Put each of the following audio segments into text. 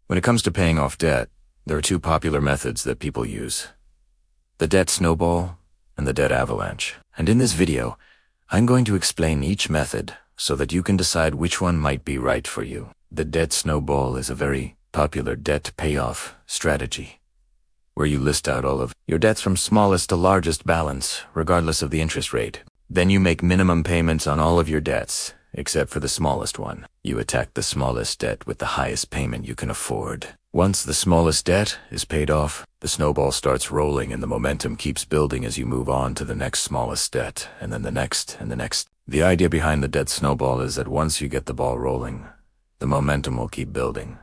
When it comes to paying off debt, there are two popular methods that people use: the debt snowball and the debt avalanche. And in this video, I'm going to explain each method so that you can decide which one might be right for you. The debt snowball is a very popular debt payoff strategy, where you list out all of your debts from smallest to largest balance, regardless of the interest rate. Then you make minimum payments on all of your debts, except for the smallest one. You attack the smallest debt with the highest payment you can afford. Once the smallest debt is paid off, the snowball starts rolling and the momentum keeps building as you move on to the next smallest debt, and then the next and the next. The idea behind the debt snowball is that once you get the ball rolling, the momentum will keep building,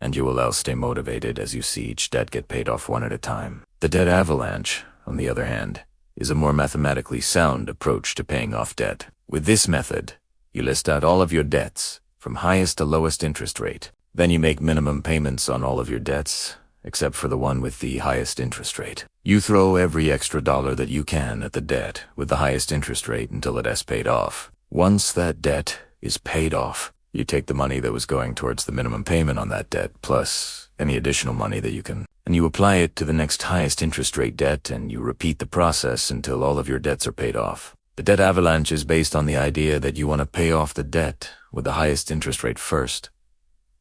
and you will stay motivated as you see each debt get paid off one at a time. The debt avalanche, on the other hand, is a more mathematically sound approach to paying off debt. With this method, you list out all of your debts, from highest to lowest interest rate. Then you make minimum payments on all of your debts, except for the one with the highest interest rate. You throw every extra dollar that you can at the debt with the highest interest rate until it has paid off. Once that debt is paid off, you take the money that was going towards the minimum payment on that debt, plus any additional money that you can, and you apply it to the next highest interest rate debt, and you repeat the process until all of your debts are paid off. The debt avalanche is based on the idea that you want to pay off the debt with the highest interest rate first,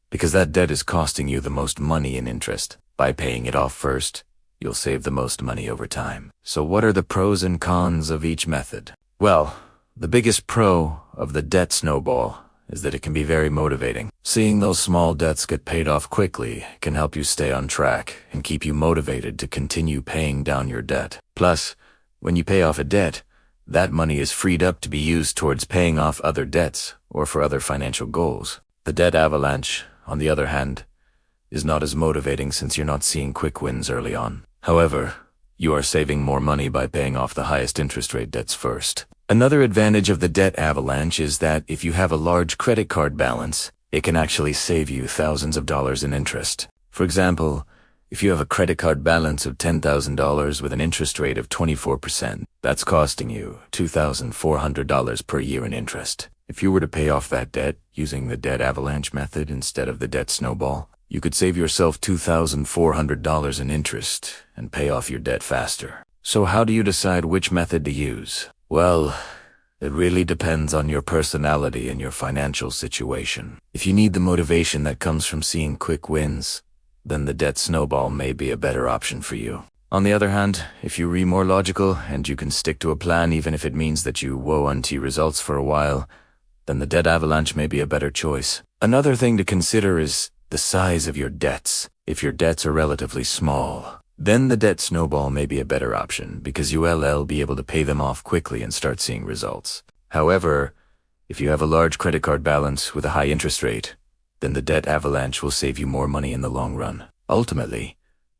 because that debt is costing you the most money in interest. By paying it off first, you'll save the most money over time. So what are the pros and cons of each method? Well, the biggest pro of the debt snowball is that it can be very motivating. Seeing those small debts get paid off quickly can help you stay on track and keep you motivated to continue paying down your debt. Plus, when you pay off a debt, that money is freed up to be used towards paying off other debts or for other financial goals. The debt avalanche, on the other hand, is not as motivating since you're not seeing quick wins early on. However, you are saving more money by paying off the highest interest rate debts first. Another advantage of the debt avalanche is that if you have a large credit card balance, it can actually save you thousands of dollars in interest. For example, if you have a credit card balance of $10,000 with an interest rate of 24%, that's costing you $2,400 per year in interest. If you were to pay off that debt using the debt avalanche method instead of the debt snowball, you could save yourself $2,400 in interest and pay off your debt faster. So how do you decide which method to use? Well, it really depends on your personality and your financial situation. If you need the motivation that comes from seeing quick wins, then the debt snowball may be a better option for you. On the other hand, if you're more logical and you can stick to a plan even if it means that you woe unto results for a while, then the debt avalanche may be a better choice. Another thing to consider is the size of your debts. If your debts are relatively small, then the debt snowball may be a better option because you'll be able to pay them off quickly and start seeing results. However, if you have a large credit card balance with a high interest rate, then the debt avalanche will save you more money in the long run. Ultimately,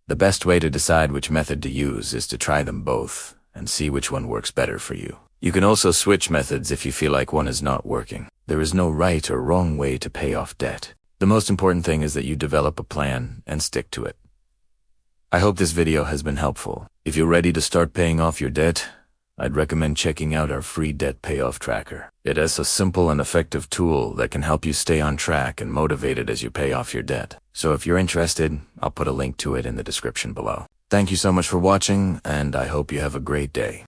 the best way to decide which method to use is to try them both and see which one works better for you. You can also switch methods if you feel like one is not working. There is no right or wrong way to pay off debt. The most important thing is that you develop a plan and stick to it. I hope this video has been helpful. If you're ready to start paying off your debt, I'd recommend checking out our free debt payoff tracker. It is a simple and effective tool that can help you stay on track and motivated as you pay off your debt. So if you're interested, I'll put a link to it in the description below. Thank you so much for watching, and I hope you have a great day.